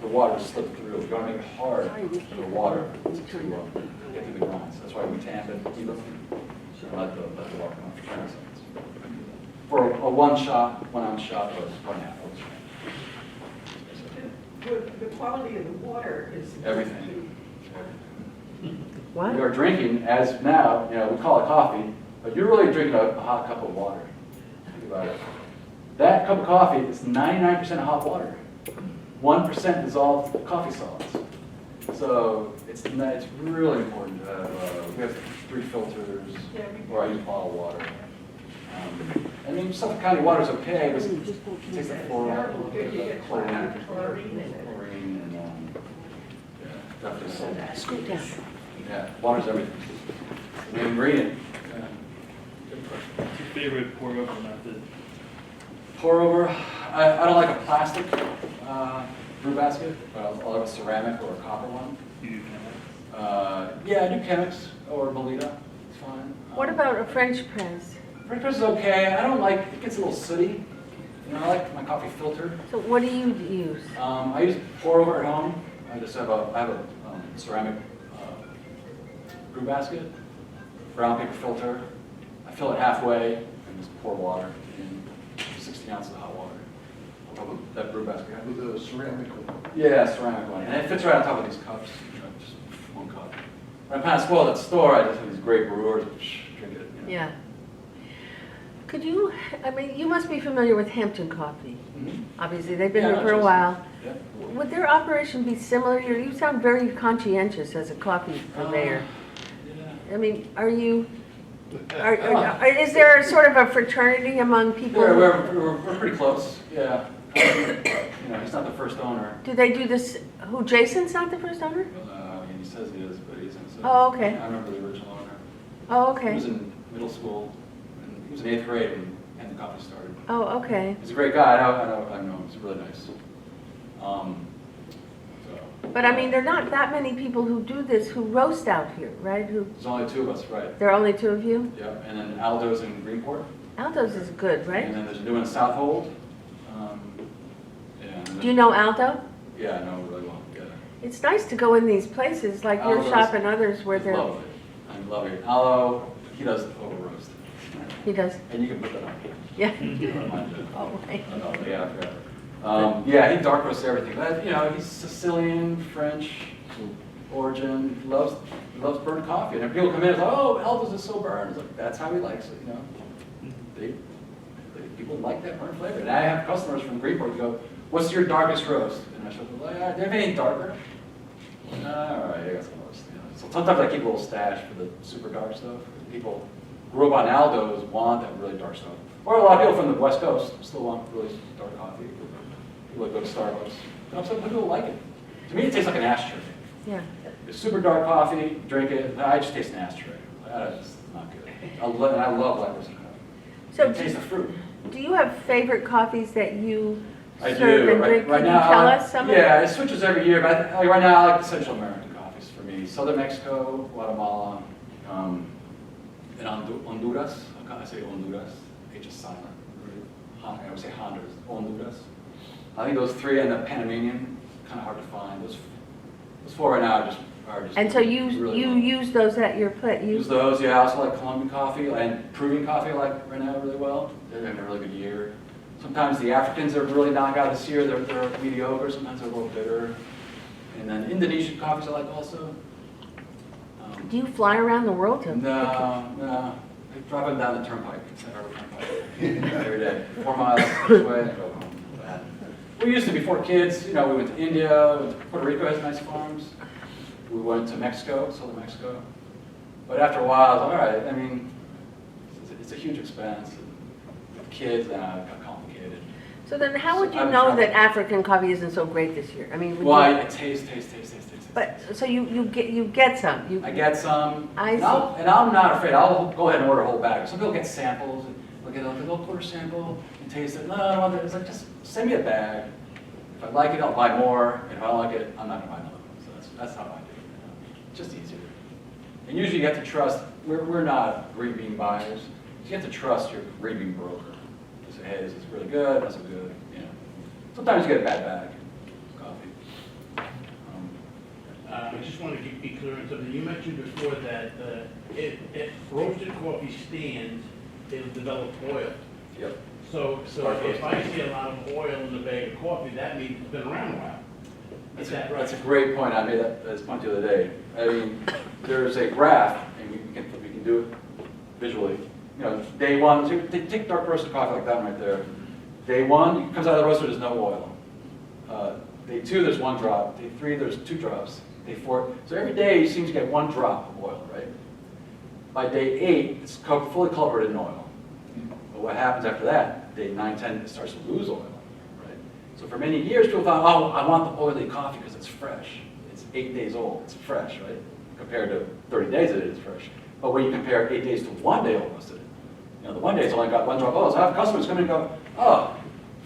the water to slip through. You want to make it hard for the water to get through the grinds. That's why we tamp it evenly. Let the water come out for 20 seconds. For a 1 ounce shot or 1.5 ounce. The quality of the water is Everything. What? You're drinking, as now, we call it coffee, but you're really drinking a hot cup of water. Think about it. That cup of coffee is 99% hot water. 1% dissolved coffee solids. So it's really important. We have 3 filters, or I use bottled water. I mean, Suffolk County water is okay, but it tastes like chlorine and definitely Scoot down. yeah, water's everything. The ingredient. Good question. What's your favorite pour over method? Pour over. I don't like a plastic brew basket, but I'll have a ceramic or a copper one. You do Chemex? Yeah, I do Chemex or Melita. It's fine. What about a French press? French press is okay. I don't like, it gets a little sooty. I like my coffee filtered. So what do you use? I use pour over at home. I have a ceramic brew basket, brown paper filter. I fill it halfway and just pour water in 60 ounces of hot water on top of that brew basket. With a ceramic one. Yeah, ceramic one. And it fits right on top of these cups, just 1 cup. When I'm kind of spoiled at the store, I just have these great brewers, drink it. Yeah. Could you, you must be familiar with Hampton Coffee. Mm-hmm. Obviously, they've been Yeah, here for a just- while. Yeah. Would their operation be similar? You sound very conscientious as a coffee purveyor. Yeah. Are you, is there a sort of a fraternity among people? We're pretty close, yeah. He's not the first owner. Do they do this, Jason's not the first owner? He says he is, but he isn't. So Oh, okay. I remember the original owner. Oh, He was okay. in middle school, and he was in 8th grade when the company started. Oh, okay. He's a great guy, I know him, he's really nice. But there are not that many people who do this, who roast out here, right? There's only 2 of us, right? There are only 2 of you? Yeah, and then Aldo's in Greenport. Aldo's is good, And right? then there's a new one in Southold. Do you know Aldo? Yeah, I know him really well, yeah. It's nice to go in these places like your Aldo's- shop and others where He's they're, lovely. I love it. Aldo, he does over roast. he does, And you can put that on. yeah. You don't mind it. Oh, right. Oh, no, yeah, I forgot. Yeah, he dark roasts everything. But, he's Sicilian, French origin. He loves burnt coffee. And if people come in and say, "Oh, Aldo's is so burnt," it's like, that's how he likes it. People like that burnt flavor. And I have customers from Greenport who go, "What's your darkest roast?" And I show them, "Do you have anything darker?" All right, I got some roast. So sometimes I keep a little stash for the super dark stuff. People who grew up on Aldo's want that really dark stuff. Or a lot of people from the West Coast still want really dark coffee. People that go to Starbucks. Some people like it. To me, it tastes like an ashtray. Yeah. It's super dark coffee, drink it, I just taste an ashtray. That's not good. I love black roast coffee. So It tastes the fruit. do you have favorite coffees that you I serve do. and drink? Right Can you now, tell us some of yeah, them? it switches every year, but like right now I like the Central American coffees for me. Southern Mexico, Guatemala, and Honduras. I say Honduras. H is silent. I would say Honduras. Honduras. I think those three, and the Panamanian, kind of hard to find. Those four right now are just And so you really you well. use those at your plate? Use those, yeah. I also like Colombian coffee and Peruvian coffee I like right now really well. They're having a really good year. Sometimes the Africans are really knocked out this year. They're mediocre. Sometimes they're a little bitter. And then Indonesian coffees I like also. Do you fly around the world to? No. I drive them down the turnpike. Every day. 4 miles this way and I go home. We used to, before kids, we went to India, went to Puerto Rico has nice farms. We went to Mexico, southern Mexico. But after a while, I was like, all right, I mean, it's a huge expense. With kids, it got complicated. So then how would you I've know tried. that African coffee isn't so great this year? I mean, would Well, you, I taste. but, so you get some? I get some. I and see. I'm not afraid. I'll go ahead and order a whole bag. Some people get samples. They'll get a little quarter sample and taste it. No, I don't want that. It's like, just send me a bag. If I like it, I'll buy more. If I don't like it, I'm not going to buy another one. So that's how I do it. It's just easier. And usually you have to trust, we're not green bean buyers. So you have to trust your green bean broker. You say, hey, this is really good, that's good. Sometimes you get a bad bag of coffee. I just want to be clear on something. You mentioned before that if roasted coffee stands, it'll develop oil. Yep. So Start if roasting. I see a lot of oil in the bag of coffee, that means it's been around a while. Is that right? That's a great point. I made this point the other day. I mean, there's a graph, and we can do it visually. Day one, so take dark roasted coffee like that one right there. Day one, it comes out of the roaster, there's no oil. Day two, there's 1 drop. Day 3, there's 2 drops. Day 4, so every day you seem to get 1 drop of oil, right? By day 8, it's fully covered in oil. But what happens after that? Day 9, 10, it starts to lose oil, right? So for many years, people thought, oh, I want the oily coffee because it's fresh. It's 8 days old, it's fresh, right? Compared to 30 days, it is fresh. But when you compare 8 days to 1 day old roasted, the 1 day's only got 1 drop of oil. So I have customers come in and go, oh,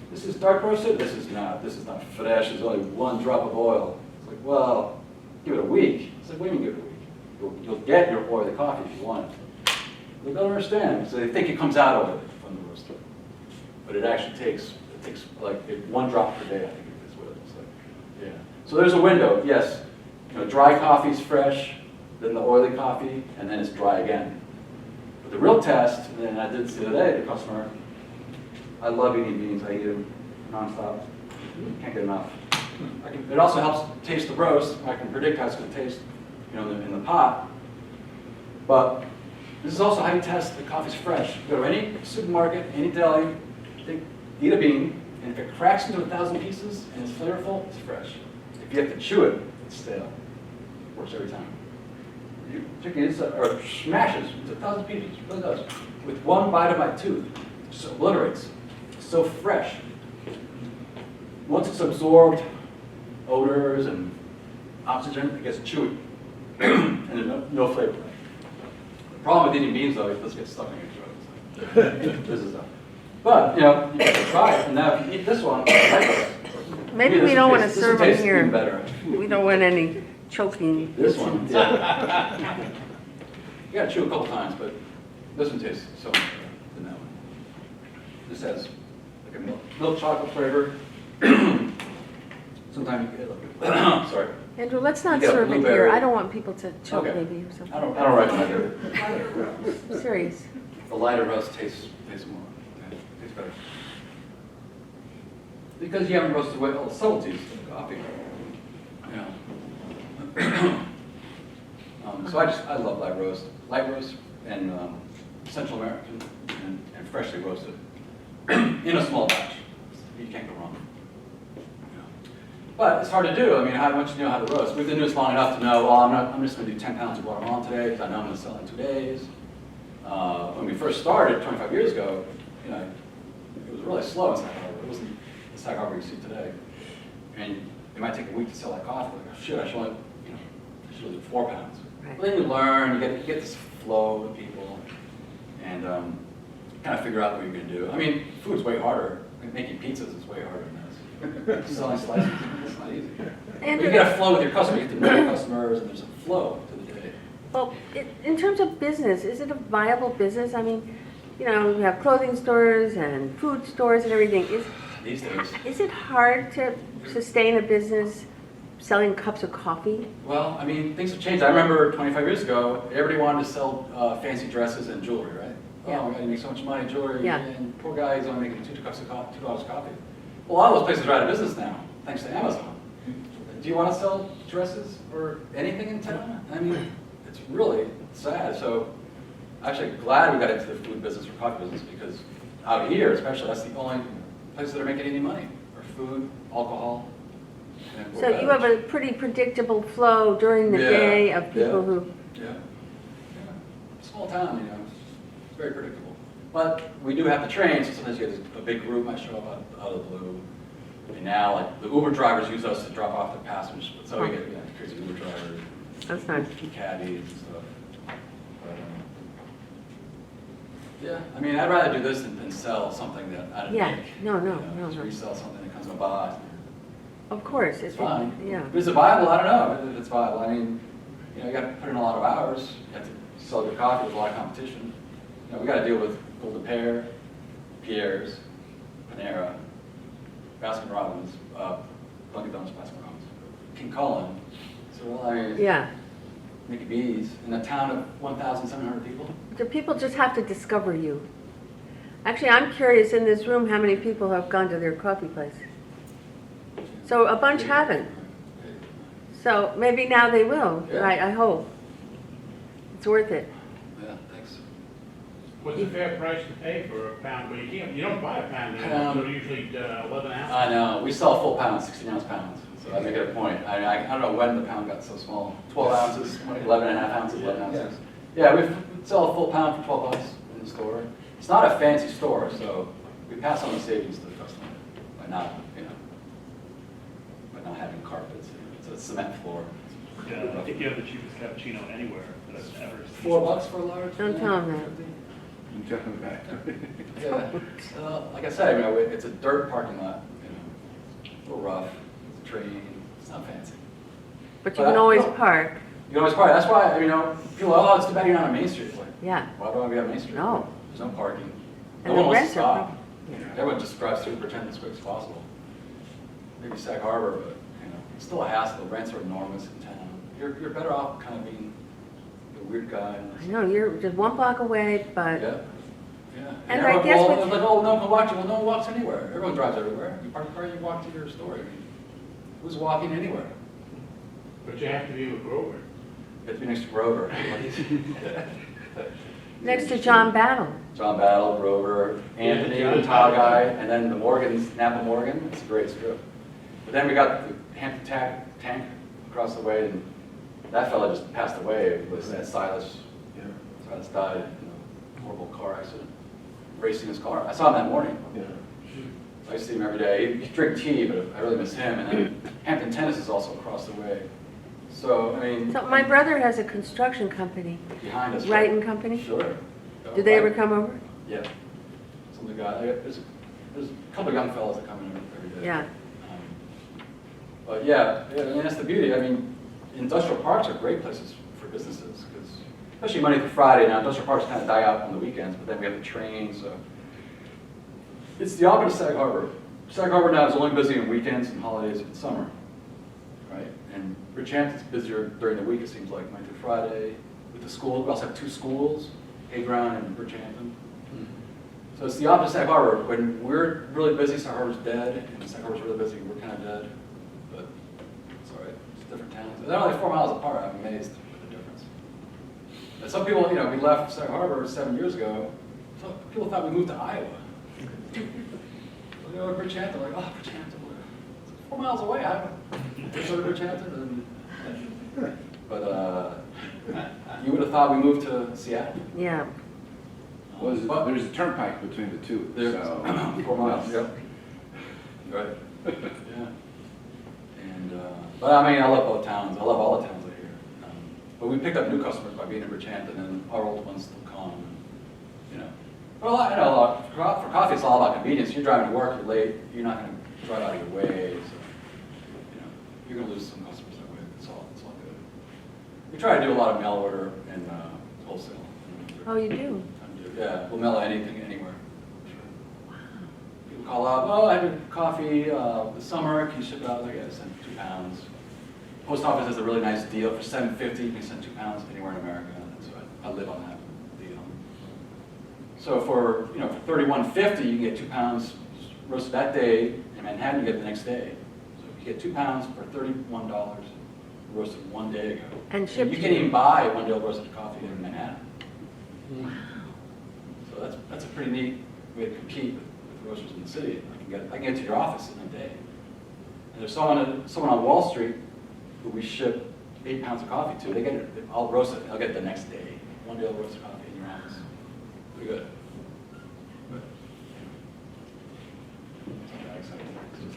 this is dark roasted? This is not fresh, there's only 1 drop of oil. It's like, well, give it a week. It's like, what do you mean give it a week? You'll get your oily coffee if you want it. They don't understand. So they think it comes out of it from the roaster. But it actually takes like 1 drop per day, I think is what it looks like. Yeah. So there's a window, yes. Dry coffee's fresh, then the oily coffee, and then it's dry again. But the real test, and I did this the other day, the customer, I love eating beans. I eat them nonstop. Can't get enough. It also helps taste the roast. I can predict how it's going to taste, in the pot. But this is also how you test the coffee's fresh. You go to any supermarket, any deli, eat a bean, and if it cracks into 1,000 pieces and it's flavorful, it's fresh. If you have to chew it, it's stale. Works every time. You chicken inside, or smashes into 1,000 pieces, it really does. With 1 bite of my tooth, it just obliterates. It's so fresh. Once it's absorbed odors and oxygen, it gets chewy. And there's no flavor. The problem with eating beans, though, is it gets stuck in your throat. This is but, you can try it. And now if you eat this one, Maybe we don't want to serve them even here. better. We don't want any choking. This one, yeah. You gotta chew a couple times, but this one tastes so much better than that one. This has like a milk chocolate flavor. Sometimes you get like, sorry. Andrew, let's not You got serve it here. blueberry. I don't want people to choke Okay. maybe or something. I don't recommend it. I'm serious. The lighter roast tastes more. Tastes better. Because you haven't roasted away all the subtleties of coffee. So I love light roast and Central American and freshly roasted in a small batch. You can't go wrong. But it's hard to do. I mean, once you know how to roast, we've been doing this long enough to know, well, I'm just going to do 10 pounds of Guatemalan today because I know I'm going to sell it in 2 days. When we first started 25 years ago, it was really slow in Sag Harbor. It wasn't the Sag Harbor you see today. And it might take a week to sell that coffee. Like, oh, shit, I should only, I should do 4 pounds. Right. But then you learn, you get this flow with people, and kind of figure out what you're going to do. I mean, food's way harder. Making pizzas is way harder than this. Selling slices, it's not easy. But you get a flow with your customers. You get to know your customers, and there's a flow to the day. Well, in terms of business, is it a viable business? I mean, we have clothing stores and food stores and everything. These days. Is it hard to sustain a business selling cups of coffee? Well, I mean, things have changed. I remember 25 years ago, everybody wanted to sell fancy dresses and jewelry, right? Yeah. Oh, you make so much money, jewelry, Yeah. and poor guy, he's only making $2 coffee. Well, a lot of those places are out of business now, thanks to Amazon. Do you want to sell dresses or anything in town? I mean, it's really sad. So, actually glad we got into the food business or coffee business, because out here, especially, that's the only places that are making any money, are food, alcohol. And So you have a pretty predictable flow during the day of people who... Yeah. Small town, it's very predictable. But we do have to train, so sometimes you get a big group might show up out of the blue. And now, like, the Uber drivers use us to drop off their passengers, so we get crazy Uber drivers, That's nice. caddies and stuff. But, yeah, I mean, I'd rather do this than sell something that I didn't Yeah, make. no. Just resell something that comes in a box. Of course. It's fine. Yeah. But is it viable? I don't know if it's viable. I mean, you got to put in a lot of hours. You have to sell your coffee. There's a lot of competition. We got to deal with Golden Pear, Pierre's, Panera, Baskin Robbins, Dunkin' Donuts, Baskin Robbins, King Cullen. So, I mean, Yeah. Mickey B's in a town of 1,700 people. Do people just have to discover you? Actually, I'm curious in this room how many people have gone to their coffee place. So a bunch haven't. So maybe now they will. Yeah. I hope. It's worth it. Yeah, thanks. What's the fair price to pay for a pound? Well, you don't buy a pound anymore, so usually 11 ounces. I know. We sell full pounds, 16-ounce pounds. So I make it a point. I don't know when the pound got so small. 12 ounces, 11 and a half ounces, 11 ounces. Yeah, we sell a full pound for $12 in the store. It's not a fancy store, so we pass on the savings to the customer by not, by not having carpets. It's a cement floor. Yeah, I think you have the cheapest cappuccino anywhere that I've ever seen. $4 for a large? Don't tell them that. I'm jumping back. Yeah. Like I said, it's a dirt parking lot. A little rough. It's a train. It's not fancy. But you can always park. You can always park. That's why, people, it's too bad you're not on Main Street. Like, Yeah. why do I be on Main Street? No. There's no parking. And No the one wants rents to are stop. Everyone just drives through and pretends as quick as possible. Maybe Sag Harbor, but it's still a hassle. The rents are enormous in town. You're better off kind of being the weird guy. I know, you're just one block away, but Yeah. Yeah. And I guess well, with- it's like, oh, no one can watch you. Well, no one walks anywhere. Everyone drives everywhere. You park the car, you walk to your store. Who's walking anywhere? But you have to be with Grover. You have to be next to Grover. next to John Battle. John Battle, Grover, Anthony, the tile guy, and then the Morgan's, Napa Morgan. It's a great strip. But then we got the Hampton tank across the way, and that fella just passed away. It was that Silas. Yeah. Silas died in a horrible car accident, racing his car. I saw him that morning. Yeah. I used to see him every day. He'd drink tea, but I really miss him. And then Hampton Tennis is also across the way. So, So my brother has a construction company, behind us. Wright and Company. Sure. Do they ever come over? Yeah. Some of the guys. There's a couple of young fellows that come in every day. Yeah. But yeah, that's the beauty. Industrial parks are great places for businesses, because especially Monday through Friday. Now, industrial parks kind of die out on the weekends, but then we have the train, so. It's the opposite of Sag Harbor. Sag Harbor now is only busy on weekends and holidays in summer, right? And Bridgehampton's busier during the week, it seems like, Monday through Friday. With the school, we also have 2 schools, Hayground and Bridgehampton. So it's the opposite of Sag Harbor. When we're really busy, Sag Harbor's dead, and Sag Harbor's really busy, we're kind of dead. But it's all right, it's different towns. They're only 4 miles apart, I'm amazed at the difference. And some people, we left Sag Harbor 7 years ago, so people thought we moved to Iowa. We go to Bridgehampton, like, oh, Bridgehampton, it's 4 miles away. I go to Bridgehampton, but you would have thought we moved to Seattle. Yeah. There's a turnpike between the two. There's So 4 miles. Yep. Right. Yeah. And But I mean, I love both towns. I love all the towns out here. But we picked up new customers by being in Bridgehampton, and our old ones still come. You know, but for coffee, it's all about convenience. You're driving to work, you're late. You're not going to drive out of your way. So, you know, you're going to lose some customers that way. It's all good. We try to do a lot of mail order and wholesale. Oh, you do? Yeah, we'll mail anything, anywhere. People call up, oh, I had your coffee this summer, can you ship it out? Like, yeah, send 2 pounds. Post office has a really nice deal for $7.50, you can send 2 pounds anywhere in America. So I live on that deal. So for $31.50, you can get 2 pounds roasted that day. In Manhattan, you get the next day. So you get 2 pounds for $31 roasted one day ago. And shipped. You can even buy one day roasted coffee in Manhattan. So that's a pretty neat way to compete with roasters in the city. I can get to your office in a day. And there's someone on Wall Street who we ship 8 pounds of coffee to. I'll roast it. I'll get it the next day. One day I'll roast coffee in your office. Pretty good. It's not that exciting. It's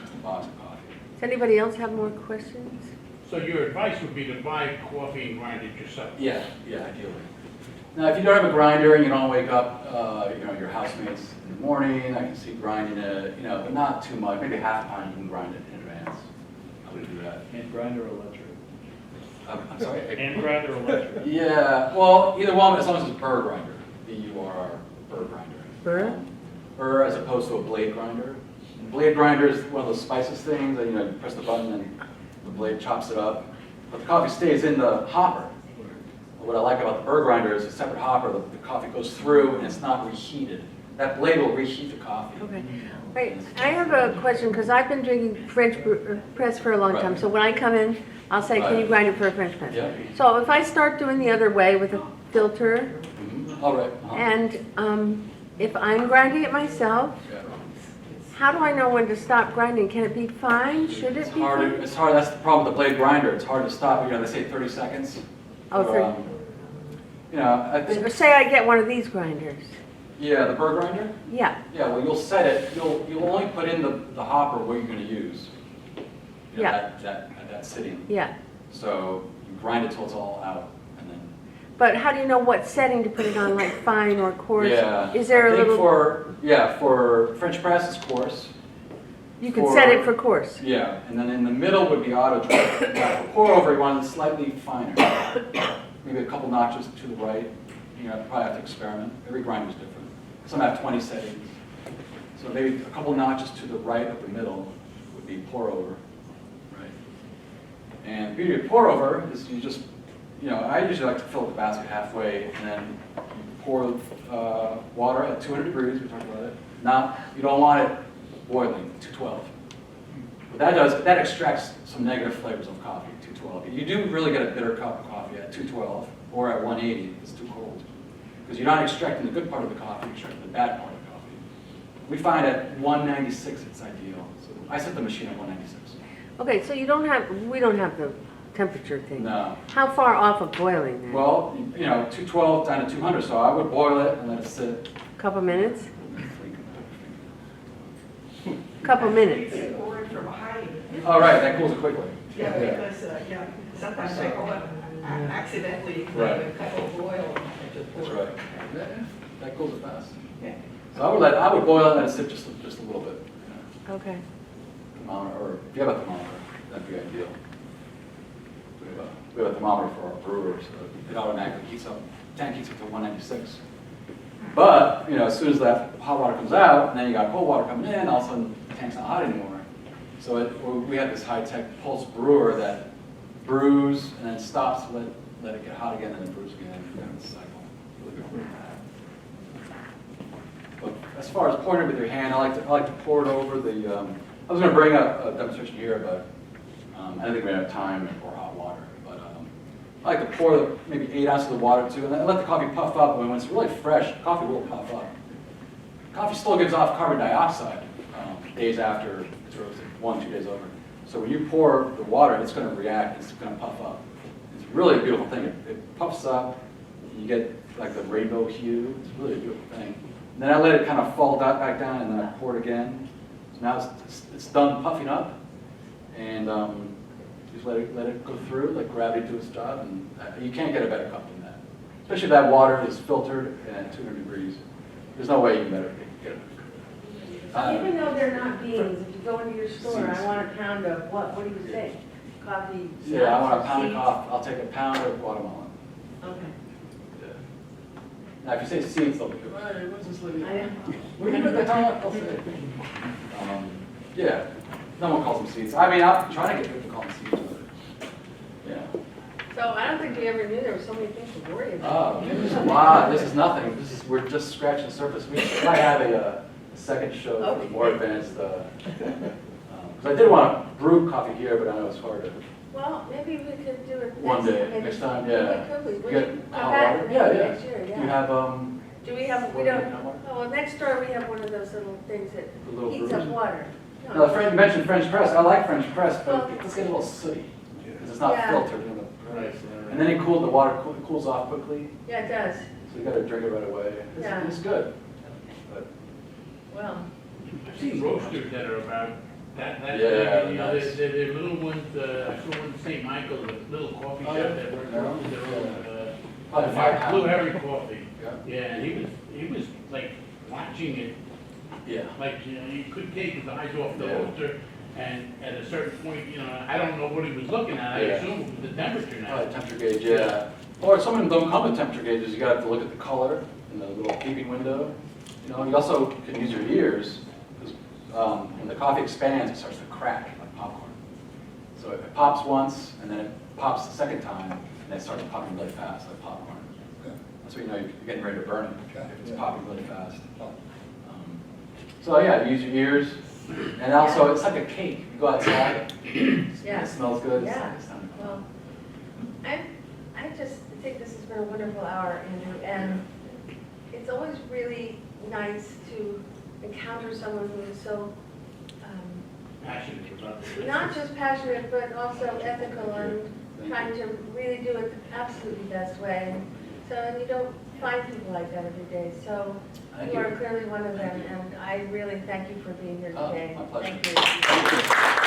just a box of coffee. Does anybody else have more questions? So your advice would be to buy coffee and grind it yourself? Yeah, ideally. Now, if you don't have a grinder and you don't wake up, your housemates in the morning, I can see grinding it, but not too much. Maybe half a pint you can grind it in advance. I would do that. Hand grind or electric? I'm sorry? Hand grind or electric? Yeah, well, either one, as long as it's burr grinder. B-U-R-R, burr grinder. Burr? Burr as opposed to a blade grinder. And blade grinder is one of those spices things that, you press the button and the blade chops it up. But the coffee stays in the hopper. What I like about the burr grinder is a separate hopper. The coffee goes through and it's not reheated. That blade will reheat the coffee. Okay. Wait, I have a question because I've been drinking French press for a long time. Right. So when I come in, I'll say, can you grind it for a French press? Yeah. So if I start doing the other way with a filter, All right. and if I'm grinding it myself, Yeah. how do I know when to stop grinding? Can it be fine? Should it be fine? It's hard. That's the problem with the blade grinder. It's hard to stop. They say 30 seconds. Oh, Or, I think. So say I get one of these grinders. Yeah, the burr grinder. Yeah. Yeah, well, you'll set it. You'll only put in the hopper what you're going to use. Yeah. That sitting. Yeah. So you grind it till it's all out, and then. But how do you know what setting to put it on, like fine or coarse? Yeah. Is there I a think little? for French press it's coarse. You can set it for coarse. Yeah, and then in the middle would be auto dry. For pour over, you want it slightly finer. Maybe a couple notches to the right. You probably have to experiment. Every grinder is different. Some have 20 settings. So maybe a couple notches to the right of the middle would be pour over. Right. And the beauty of pour over is you just, I usually like to fill up the basket halfway and then you pour water at 200 degrees, we talked about it. You don't want it boiling, 212. What that does, that extracts some negative flavors of coffee, 212. You do really get a bitter cup of coffee at 212 or at 180 if it's too cold. Because you're not extracting the good part of the coffee, you're extracting the bad part of the coffee. We find at 196 it's ideal. So I set the machine at 196. Okay, so we don't have the temperature thing. No. How far off of boiling then? Well, 212 down to 200, so I would boil it and let it sit. Couple minutes? Couple minutes. Pour it from behind. Oh, right, that cools it quickly. Yeah, because, sometimes I go up accidentally, Right. a cup of oil. I just pour That's it. right. Yeah, that cools it fast. Yeah. So I would boil it and let it sit just a little bit. Okay. Thermometer, or if you have a thermometer, that'd be ideal. We have a thermometer for our brewers, so it automatically heats up. Tank heats up to 196. But as soon as that hot water comes out, and then you got cold water coming in, all of a sudden the tank's not hot anymore. So we have this high-tech pulse brewer that brews and then stops, let it get hot again, and then brews again. Kind of a cycle. Really good. But as far as pouring it with your hand, I like to pour it over the. I was going to bring a demonstration here, but I don't think we have time for hot water. But I like to pour maybe 8 ounces of water too, and then let the coffee puff up. And when it's really fresh, coffee will puff up. Coffee still gives off carbon dioxide days after it's roasted, 1-2 days over. So when you pour the water, it's going to react. It's going to puff up. It's really a beautiful thing. It puffs up. You get like the rainbow hue. It's really a beautiful thing. And then I let it kind of fall back down, and then I pour it again. So now it's done puffing up. and just let it go through, let gravity do its job, and you can't get a better cup than that. Especially if that water is filtered at 200 degrees. There's no way you can get it. Even though they're not beans, if you go into your store, I want a pound of, what do you say? Coffee? Yeah, I want a nuts, pound of seeds? coffee. I'll take a pound of watermelon. Okay. Yeah. Now, if you say seeds, they'll be like, hey, what's this lady? I know. Where do you put the top? I'll say. Yeah, no one calls them seeds. I mean, I'm trying to get people to call them seeds. But yeah. So I don't think we ever knew there were so many things to worry about. Oh, there's a lot. This is nothing. We're just scratching the surface. We might have a second show for Okay. more advanced. Because I did want to brew coffee here, but I know it's harder. Well, maybe we could do it One day, maybe. next time, yeah. Could we? You Would get you come hot back water? maybe Yeah. next year? Do you have Do we have, we water, don't, hot water? oh, well, next door we have one of those little things that The little heats up brewers? water. No, you mentioned French press. I like French press, but Well- it does get a little sooty because it's not Yeah. filtered. And then the water cools off quickly, Yeah, it does. so you got to drink it right away. Yeah. It's good. But Well, I've seen roasters that are about that Yeah, big, you know, nice. they're little ones, I saw one in St. Michael, a little coffee Oh, shop yeah. that works Yeah. around their own, Probably 5 pounds. Blue Harry coffee. Yeah. Yeah, and he was like watching it, Yeah. like, you know, he couldn't take his eyes off the Yeah. roaster, and at a certain point, you know, I don't know what he was looking at, I Yeah. assume it was the temperature now. Probably temperature gauge, yeah. Or some of them don't come with temperature gauges. You got to look at the color in the little peeping window. You know, you also can use your ears because when the coffee expands, it starts to crack like popcorn. So it pops once, and then it pops the second time, and then it starts popping really fast like popcorn. That's when you know you're getting ready to burn it if it's popping really fast. So yeah, use your ears. And also, it's like a cake. You go outside, Yeah. it smells good. Yeah. It's time to well, I just think this has been a wonderful hour, Andrew, and it's always really nice to encounter someone who is so, Passionate about it. not just passionate, but also ethical and trying to really do it the absolutely best way. So, and you don't find people like that every day. So Thank you you. are clearly one of them, and I really thank you for being here Oh, today. my pleasure. Thank you.